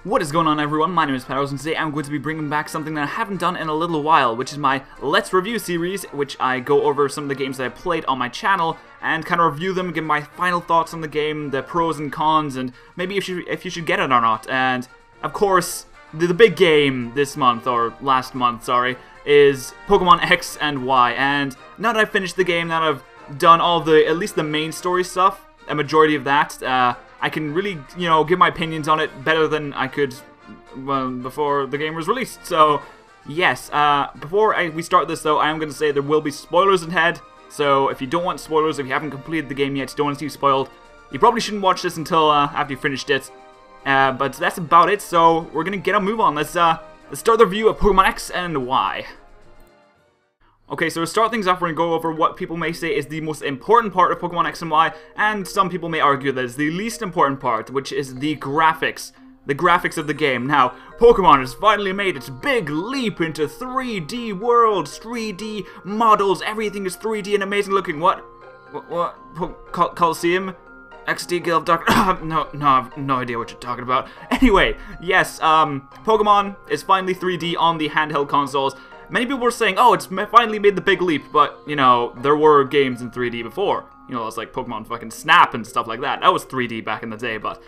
What is going on, everyone? My name is Paros, and today I'm going to be bringing back something that I haven't done in a little while, which is my Let's Review series, which I go over some of the games that I played on my channel and kind of review them, give my final thoughts on the game, the pros and cons, and maybe if you should get it or not. And of course, the big game this month, or last month, sorry, is Pokémon X and Y. And now that I've finished the game, now that I've done all the, at least the main story stuff, a majority of that, I can really, give my opinions on it better than I could before the game was released. So, yes, before we start this, though, I am going to say there will be spoilers ahead. So, if you don't want spoilers, if you haven't completed the game yet, you don't want to see spoiled, you probably shouldn't watch this until after you finished it. But that's about it, so we're going to get a move on. Let's start the review of Pokémon X and Y. Okay, so to start things off, we're going to go over what people may say is the most important part of Pokémon X and Y, and some people may argue that it's the least important part, which is the graphics. The graphics of the game. Now, Pokémon has finally made its big leap into 3D worlds, 3D models, everything is 3D and amazing looking. What? Coliseum? XD Guild Doctor? No, I have no idea what you're talking about. Anyway, yes, Pokémon is finally 3D on the handheld consoles. Many people were saying, oh, it's finally made the big leap, but, there were games in 3D before. It's like Pokemon fucking Snap and stuff like that. That was 3D back in the day, but,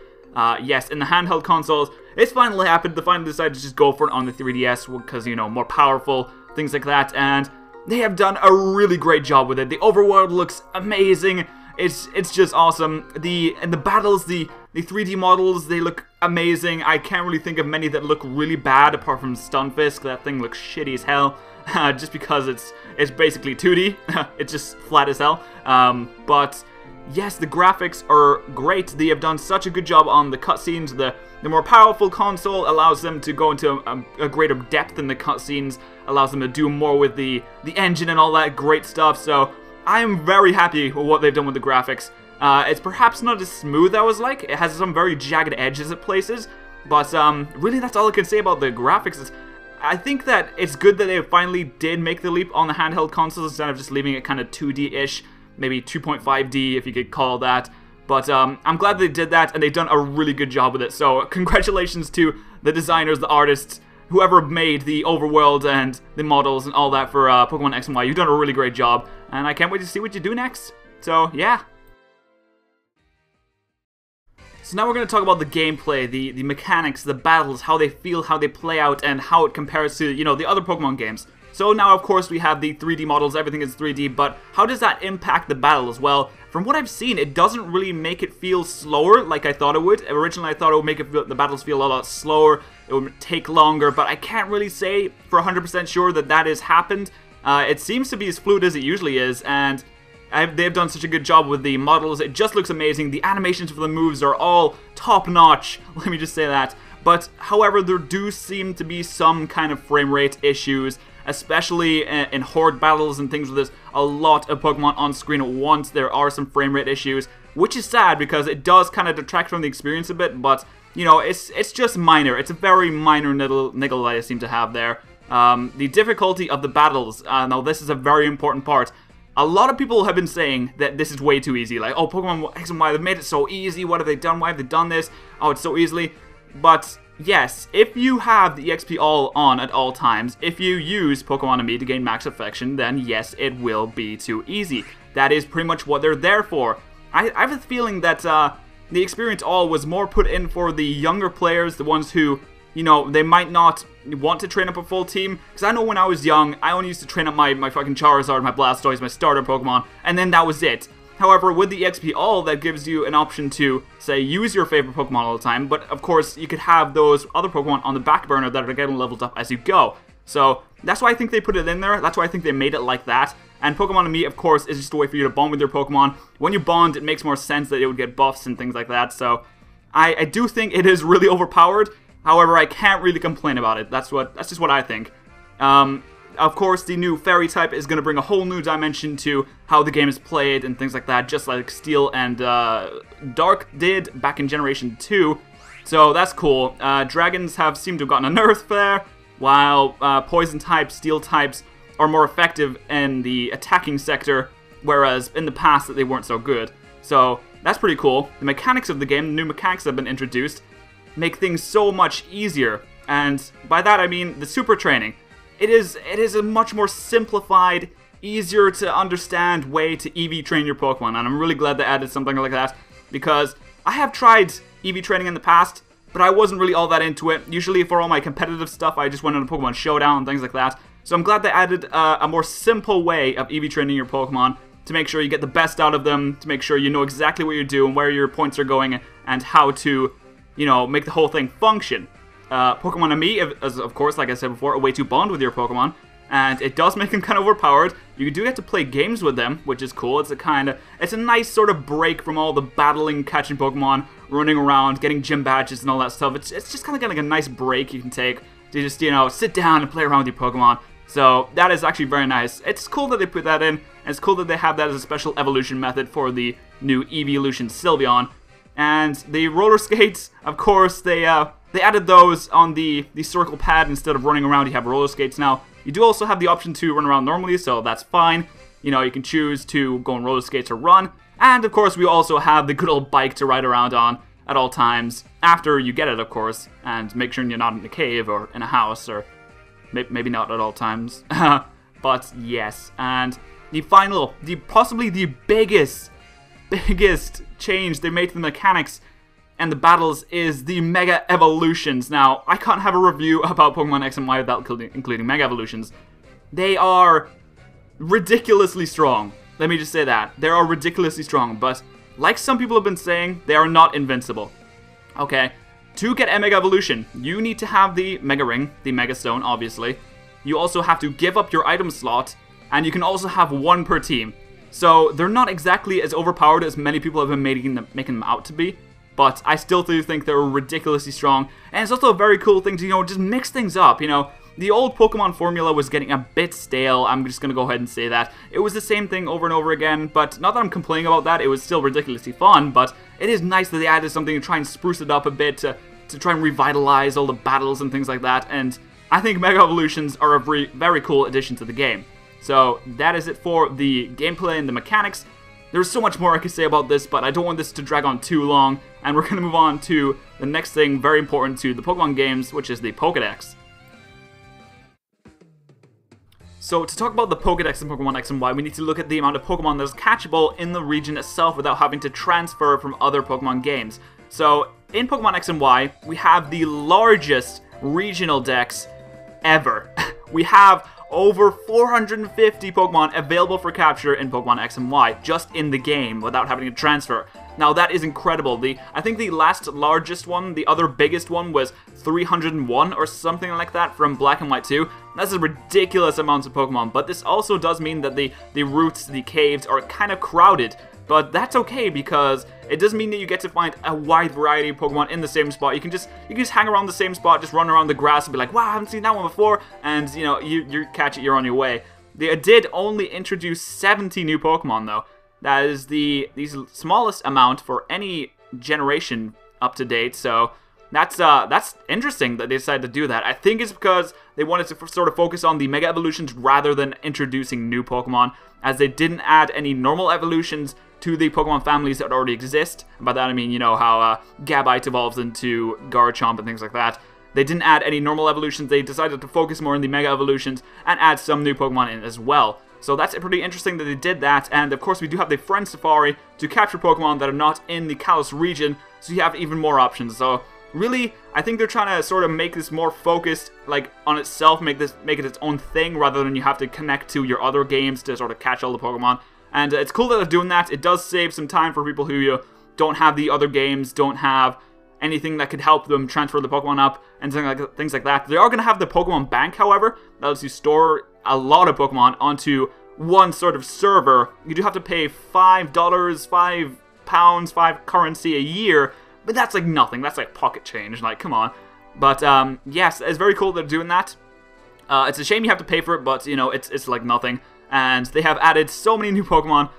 yes, in the handheld consoles, it's finally happened. They finally decided to just go for it on the 3DS because, more powerful, things like that, and they have done a really great job with it. The overworld looks amazing. It's just awesome. The battles, the 3D models, they look amazing. I can't really think of many that look really bad apart from Stunfisk. That thing looks shitty as hell, just because it's basically 2D. It's just flat as hell. But yes, the graphics are great. They have done such a good job on the cutscenes. The more powerful console allows them to go into a greater depth in the cutscenes, allows them to do more with the engine and all that great stuff. So I am very happy with what they've done with the graphics. It's perhaps not as smooth as I was like. It has some very jagged edges at places. But really, that's all I can say about the graphics. I think that it's good that they finally did make the leap on the handheld consoles instead of just leaving it kind of 2D-ish. Maybe 2.5D if you could call that. But I'm glad they did that, and they've done a really good job with it. So congratulations to the designers, the artists, whoever made the overworld and the models and all that for Pokemon X and Y. You've done a really great job, and I can't wait to see what you do next. So, yeah. So now we're going to talk about the gameplay, the mechanics, the battles, how they feel, how they play out, and how it compares to, the other Pokemon games. So now, of course, we have the 3D models, everything is 3D, but how does that impact the battle as well? From what I've seen, it doesn't really make it feel slower like I thought it would. Originally, I thought it would make the battles feel a lot slower, it would take longer, but I can't really say for 100% sure that has happened. It seems to be as fluid as it usually is, and they've done such a good job with the models. It just looks amazing. The animations for the moves are all top-notch, let me just say that. But, however, there do seem to be some kind of frame rate issues, especially in Horde battles and things where there's a lot of Pokemon on screen at once. There are some frame rate issues, which is sad because it does kind of detract from the experience a bit, but, it's just minor. It's a very minor niggle that I seem to have there. The difficulty of the battles, now this is a very important part. A lot of people have been saying that this is way too easy, like, oh, Pokemon X and Y, they've made it so easy, what have they done, why have they done this, oh, it's so easily, but yes, if you have the EXP all on at all times, if you use Pokemon Me to gain max affection, then yes, it will be too easy. That is pretty much what they're there for. I have a feeling that the experience all was more put in for the younger players, the ones who, they might not want to train up a full team. Because I know when I was young, I only used to train up my fucking Charizard, my Blastoise, my starter Pokemon, and then that was it. However, with the EXP All, that gives you an option to, say, use your favorite Pokemon all the time, but of course, you could have those other Pokemon on the back burner that are getting leveled up as you go. So, that's why I think they put it in there, that's why I think they made it like that. And Pokemon Me, of course, is just a way for you to bond with your Pokemon. When you bond, it makes more sense that it would get buffs and things like that, so I do think it is really overpowered. However, I can't really complain about it. That's just what I think. Of course, the new Fairy type is going to bring a whole new dimension to how the game is played and things like that, just like Steel and Dark did back in Generation 2. So that's cool. Dragons have seemed to have gotten a nerf there, while Poison types, Steel types are more effective in the attacking sector, whereas in the past they weren't so good. So that's pretty cool. The mechanics of the game, the new mechanics have been introduced. make things so much easier. And by that I mean the super training. It is a much more simplified, easier to understand way to EV train your Pokemon, and I'm really glad they added something like that, because I have tried EV training in the past, but I wasn't really all that into it. Usually for all my competitive stuff, I just went on a Pokemon Showdown and things like that. So I'm glad they added a more simple way of EV training your Pokemon to make sure you get the best out of them, to make sure you know exactly what you're doing, where your points are going, and how to, you know, make the whole thing function. Pokemon Ami is, of course, like I said before, a way to bond with your Pokemon, and it does make them kind of overpowered. You do get to play games with them, which is cool. It's a nice sort of break from all the battling, catching Pokemon, running around, getting gym badges and all that stuff. It's just kind of like a nice break you can take to just, you know, sit down and play around with your Pokemon. So that is actually very nice. It's cool that they put that in, and it's cool that they have that as a special evolution method for the new Evolution Sylveon. And the roller skates, of course, they added those on the circle pad. Instead of running around, you have roller skates now. You do also have the option to run around normally, so that's fine. You know, you can choose to go on roller skates or run. And of course, we also have the good old bike to ride around on at all times, after you get it, of course, and make sure you're not in a cave or in a house, or maybe not at all times. But yes, and possibly the biggest change they made to the mechanics and the battles is the Mega Evolutions. Now, I can't have a review about Pokemon X and Y without including Mega Evolutions. They are ridiculously strong. Let me just say that. They are ridiculously strong, but like some people have been saying, they are not invincible. Okay, to get a Mega Evolution, you need to have the Mega Ring, the Mega Stone, obviously. You also have to give up your item slot, and you can also have one per team. So they're not exactly as overpowered as many people have been making them out to be, but I still do think they're ridiculously strong. And it's also a very cool thing to, you know, just mix things up, you know. The old Pokemon formula was getting a bit stale. I'm just going to go ahead and say that. It was the same thing over and over again, but not that I'm complaining about that. It was still ridiculously fun, but it is nice that they added something to try and spruce it up a bit, to try and revitalize all the battles and things like that. And I think Mega Evolutions are a very cool addition to the game. So that is it for the gameplay and the mechanics. There's so much more I could say about this, but I don't want this to drag on too long. And we're going to move on to the next thing very important to the Pokemon games, which is the Pokedex. So to talk about the Pokedex in Pokemon X and Y, we need to look at the amount of Pokemon that is catchable in the region itself without having to transfer from other Pokemon games. So in Pokemon X and Y, we have the largest regional dex ever. We have over 450 Pokemon available for capture in Pokemon X and Y, just in the game, without having to transfer. Now that is incredible. I think the last largest one, the other biggest one, was 301 or something like that from Black and White 2. That's a ridiculous amount of Pokemon, but this also does mean that the routes, the caves, are kind of crowded. But that's okay, because it does mean that you get to find a wide variety of Pokemon in the same spot. You can just hang around the same spot, just run around the grass and be like, wow, I haven't seen that one before, and you know, you catch it, you're on your way. They did only introduce 70 new Pokemon though. That is the smallest amount for any generation up to date, so that's interesting that they decided to do that. I think it's because they wanted to sort of focus on the Mega Evolutions rather than introducing new Pokemon, as they didn't add any normal evolutions to the Pokemon families that already exist. By that I mean, you know, how Gabite evolves into Garchomp and things like that. They didn't add any normal evolutions. They decided to focus more on the Mega Evolutions and add some new Pokemon in as well. So that's pretty interesting that they did that, and of course we do have the Friend Safari to capture Pokemon that are not in the Kalos region, so you have even more options. So really, I think they're trying to sort of make this more focused, like, on itself, make it its own thing, rather than you have to connect to your other games to sort of catch all the Pokemon. And it's cool that they're doing that. It does save some time for people who don't have the other games, don't have anything that could help them transfer the Pokemon up, and things like that. They are going to have the Pokemon Bank, however, that lets you store a lot of Pokemon onto one sort of server. You do have to pay $5, £5, 5 currency a year, but that's like nothing. That's like pocket change, like, come on. But yes, it's very cool they're doing that. It's a shame you have to pay for it, but you know, it's like nothing. And they have added so many new Pokemon.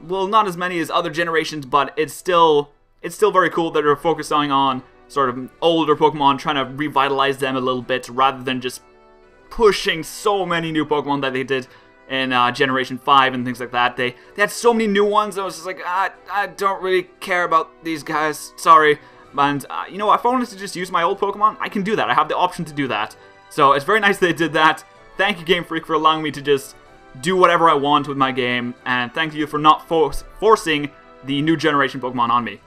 Well, not as many as other generations, but it's still very cool that they're focusing on sort of older Pokemon, trying to revitalize them a little bit, rather than just pushing so many new Pokemon that they did in Generation 5 and things like that. They had so many new ones, I was just like, I don't really care about these guys, sorry. And, you know, if I wanted to just use my old Pokemon, I can do that. I have the option to do that. So it's very nice they did that. Thank you, Game Freak, for allowing me to just do whatever I want with my game. And thank you for not forcing the new generation Pokemon on me.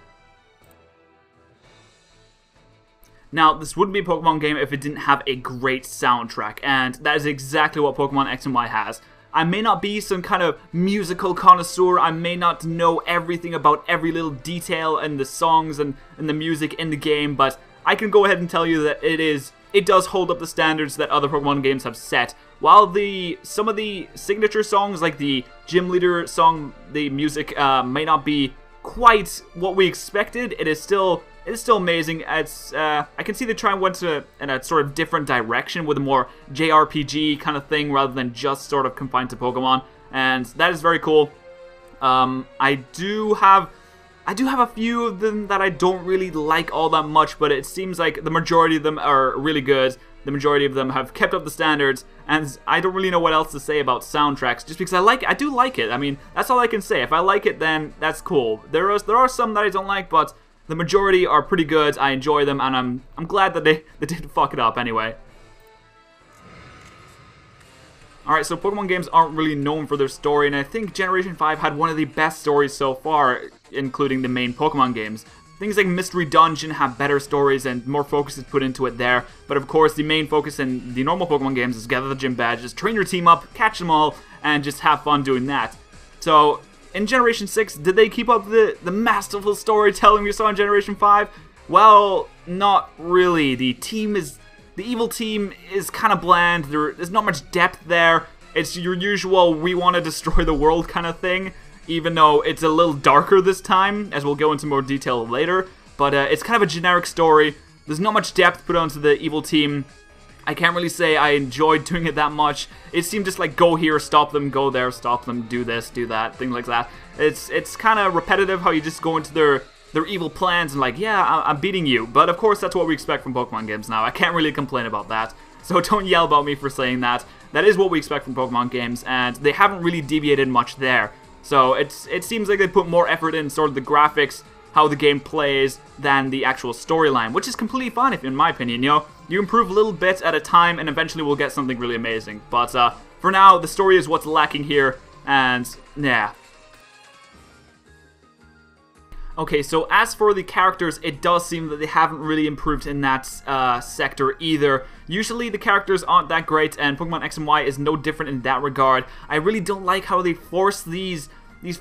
Now, this wouldn't be a Pokemon game if it didn't have a great soundtrack, and that is exactly what Pokemon X and Y has. I may not be some kind of musical connoisseur, I may not know everything about every little detail in the songs and the music in the game, but I can go ahead and tell you that it does hold up the standards that other Pokemon games have set. While some of the signature songs, like the Gym Leader song, the music may not be quite what we expected, it is still amazing. It's I can see they try and went in a sort of different direction with a more JRPG kind of thing rather than just sort of confined to Pokemon, and that is very cool. I do have a few of them that I don't really like all that much, but it seems like the majority of them are really good. The majority of them have kept up the standards, and I don't really know what else to say about soundtracks, just because I do like it. I mean, that's all I can say. If I like it, then that's cool. There are some that I don't like, but the majority are pretty good. I enjoy them, and I'm glad that they didn't fuck it up anyway. Alright, so Pokemon games aren't really known for their story, and I think Generation 5 had one of the best stories so far, including the main Pokemon games. Things like Mystery Dungeon have better stories and more focus is put into it there, but of course the main focus in the normal Pokemon games is gather the gym badges, train your team up, catch them all, and just have fun doing that. So, in Generation 6, did they keep up the masterful storytelling we saw in Generation 5? Well, not really. The evil team is kind of bland, there's not much depth there. It's your usual, we want to destroy the world kind of thing, even though it's a little darker this time, as we'll go into more detail later. But it's kind of a generic story. There's not much depth put onto the evil team. I can't really say I enjoyed doing it that much. It seemed just like, go here, stop them, go there, stop them, do this, do that, things like that. It's kind of repetitive how you just go into their evil plans and like, yeah, I'm beating you. But of course, that's what we expect from Pokemon games now. I can't really complain about that. So don't yell about me for saying that. That is what we expect from Pokemon games, and they haven't really deviated much there. So it seems like they put more effort in sort of the graphics, how the game plays, than the actual storyline, which is completely fine, in my opinion. You know, you improve a little bit at a time, and eventually we'll get something really amazing. But for now, the story is what's lacking here, and yeah. Okay, so as for the characters, it does seem that they haven't really improved in that sector either. Usually the characters aren't that great, and Pokemon X and Y is no different in that regard. I really don't like how they force these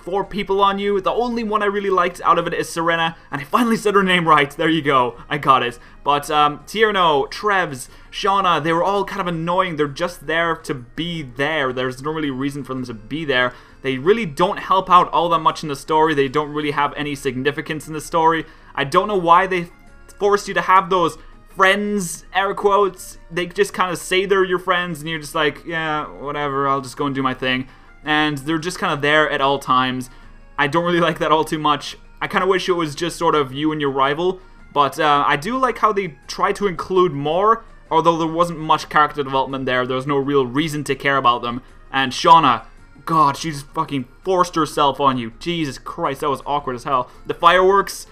4 people on you. The only one I really liked out of it is Serena, and I finally said her name right. There you go. I got it. But Tierno, Trebs, Shauna, they were all kind of annoying. They're just there to be there. There's no really reason for them to be there. They really don't help out all that much in the story. They don't really have any significance in the story. I don't know why they forced you to have those friends, air quotes. They just kind of say they're your friends, and you're just like, yeah, whatever, I'll just go and do my thing. And they're just kind of there at all times. I don't really like that all too much. I kind of wish it was just sort of you and your rival. But I do like how they try to include more, although there wasn't much character development there. There was no real reason to care about them. And Shauna, God, she just fucking forced herself on you. Jesus Christ, that was awkward as hell. The fireworks,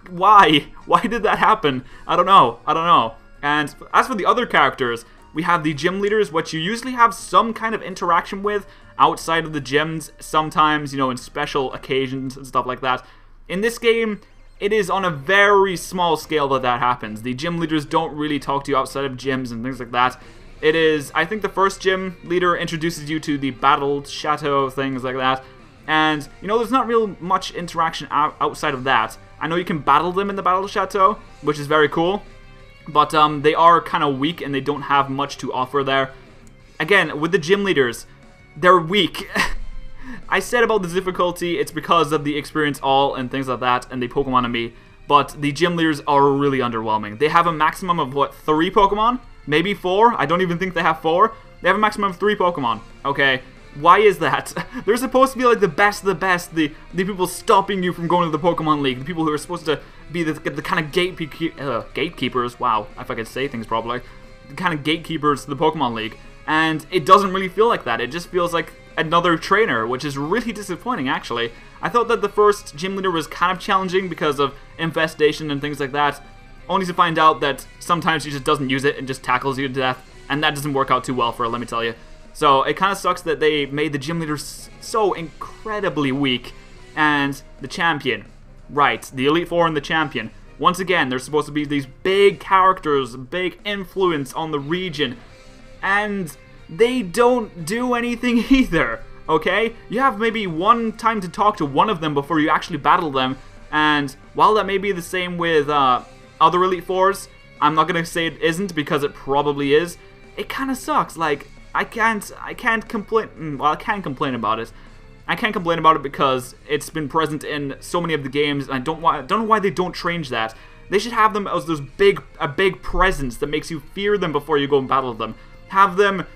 why? Why did that happen? I don't know. And as for the other characters, we have the gym leaders, which you usually have some kind of interaction with outside of the gyms, sometimes, you know, in special occasions and stuff like that. In this game, it is on a very small scale that happens. The gym leaders don't really talk to you outside of gyms and things like that. It is, I think the first gym leader introduces you to the battle chateau, things like that. And, you know, there's not real much interaction outside of that. I know you can battle them in the battle chateau, which is very cool. But they are kind of weak and they don't have much to offer there. Again, with the gym leaders, they're weak. I said about the difficulty, it's because of the experience all and things like that and the Pokemon me. But the gym leaders are really underwhelming. They have a maximum of, what, 3 Pokemon? Maybe 4? I don't even think they have 4. They have a maximum of 3 Pokemon. Okay, why is that? They're supposed to be like the best of the best, the people stopping you from going to the Pokemon League, the people who are supposed to be the kind of gatekeepers, wow, if I could say things properly, the kind of gatekeepers to the Pokemon League, and it doesn't really feel like that. It just feels like another trainer, which is really disappointing, actually. I thought that the first gym leader was kind of challenging because of infestation and things like that, only to find out that sometimes she just doesn't use it and just tackles you to death, and that doesn't work out too well for her, let me tell you. So it kind of sucks that they made the gym leaders so incredibly weak, and the champion, right, the Elite Four and the champion, once again, they're supposed to be these big characters, big influence on the region, and they don't do anything either, okay? You have maybe one time to talk to one of them before you actually battle them, and while that may be the same with other Elite Fours, I'm not gonna say it isn't because it probably is. It kind of sucks. Like, I can't complain. Well, I can complain about it. I can't complain about it because it's been present in so many of the games, and I don't know why they don't change that. They should have them as a big presence that makes you fear them before you go and battle them. Have them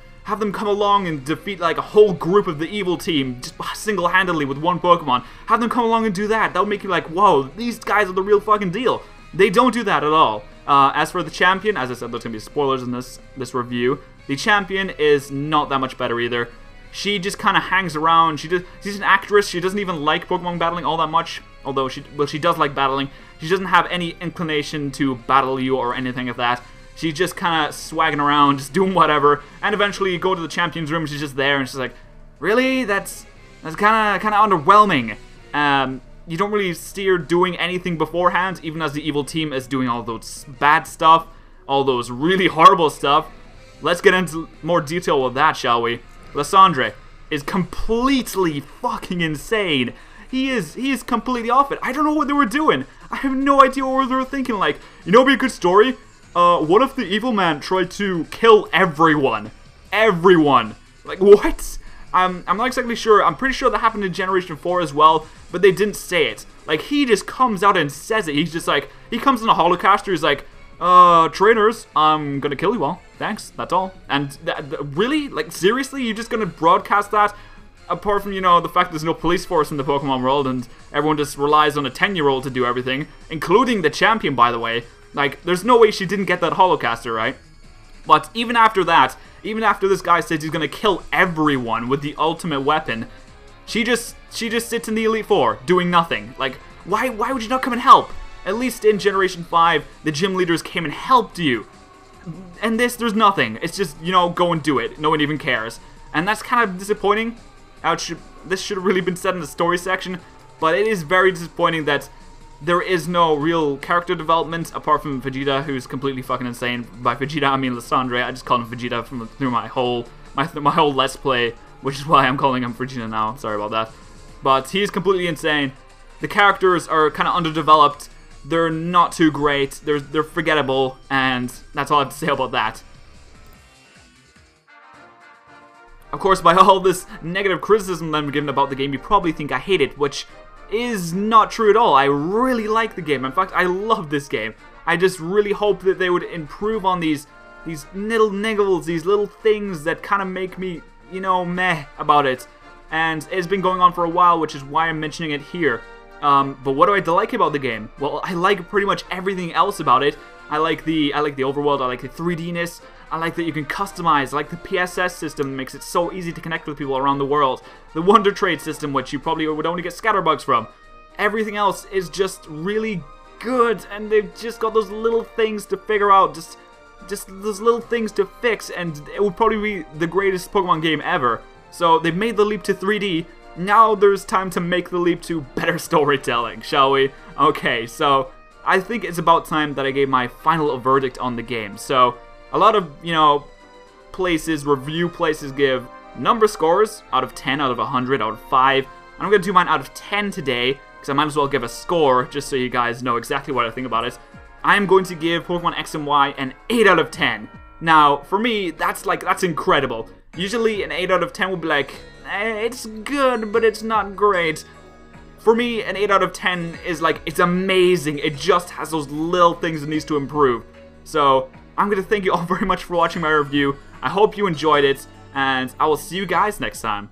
come along and defeat like a whole group of the evil team just single-handedly with one Pokemon. Have them come along and do that. That would make you like, whoa, these guys are the real fucking deal. They don't do that at all. As for the champion, as I said, there's going to be spoilers in this review. The champion is not that much better either. She just kind of hangs around. She's an actress. She doesn't even like Pokemon battling all that much. Although she does like battling. She doesn't have any inclination to battle you or anything of that. She's just kind of swagging around, just doing whatever. And eventually you go to the champion's room, she's just there, and she's like, really? That's kind of underwhelming. You don't really see her doing anything beforehand, even as the evil team is doing all those bad stuff, all those really horrible stuff. Let's get into more detail with that, shall we? Lysandre is completely fucking insane. He is completely off it. I don't know what they were doing. I have no idea what they were thinking. Like, you know, it'd be a good story. What if the evil man tried to kill everyone? Everyone. Like, what? I'm not exactly sure. I'm pretty sure that happened in Generation 4 as well, but they didn't say it. Like, he just comes out and says it. He's just like, he comes in a holocaster, he's like, trainers, I'm gonna kill you all. Thanks, that's all. And really? Like, seriously? You're just gonna broadcast that? Apart from, you know, the fact there's no police force in the Pokemon world and everyone just relies on a 10-year-old to do everything, including the champion, by the way. Like, there's no way she didn't get that holocaster, right? But even after that, even after this guy says he's gonna kill everyone with the ultimate weapon, she just sits in the Elite Four, doing nothing. Like, why would you not come and help? At least in Generation 5, the gym leaders came and helped you. And there's nothing. It's just, you know, go and do it. No one even cares. And that's kind of disappointing. This should have really been said in the story section, but it is very disappointing that there is no real character development apart from Vegeta, who's completely fucking insane. By Vegeta, I mean Lysandre. I just call him Vegeta through my whole Let's Play, which is why I'm calling him Vegeta now. Sorry about that. But he's completely insane. The characters are kind of underdeveloped. They're not too great. They're forgettable, and that's all I have to say about that. Of course, by all this negative criticism that I'm giving about the game, you probably think I hate it, which is not true at all. I really like the game. In fact, I love this game. I just really hope that they would improve on these little niggles, these little things that kind of make me, you know, meh about it. And it's been going on for a while, which is why I'm mentioning it here. But what do I like about the game? Well, I like pretty much everything else about it. I like the overworld, I like the 3D-ness, I like that you can customize, I like the PSS system that makes it so easy to connect with people around the world. The Wonder Trade system, which you probably would only get scatterbugs from. Everything else is just really good, and they've just got those little things to figure out, just those little things to fix, and it would probably be the greatest Pokemon game ever. So they've made the leap to 3D, now there's time to make the leap to better storytelling, shall we? Okay, so I think it's about time that I gave my final verdict on the game. So a lot of, you know, review places give number scores out of 10, out of 100, out of 5. I'm going to do mine out of 10 today, because I might as well give a score, just so you guys know exactly what I think about it. I'm going to give Pokemon X and Y an 8 out of 10. Now, for me, that's incredible. Usually an 8 out of 10 would be like, it's good, but it's not great. For me, an 8 out of 10 is like, it's amazing. It just has those little things it needs to improve. So, I'm going to thank you all very much for watching my review. I hope you enjoyed it, and I will see you guys next time.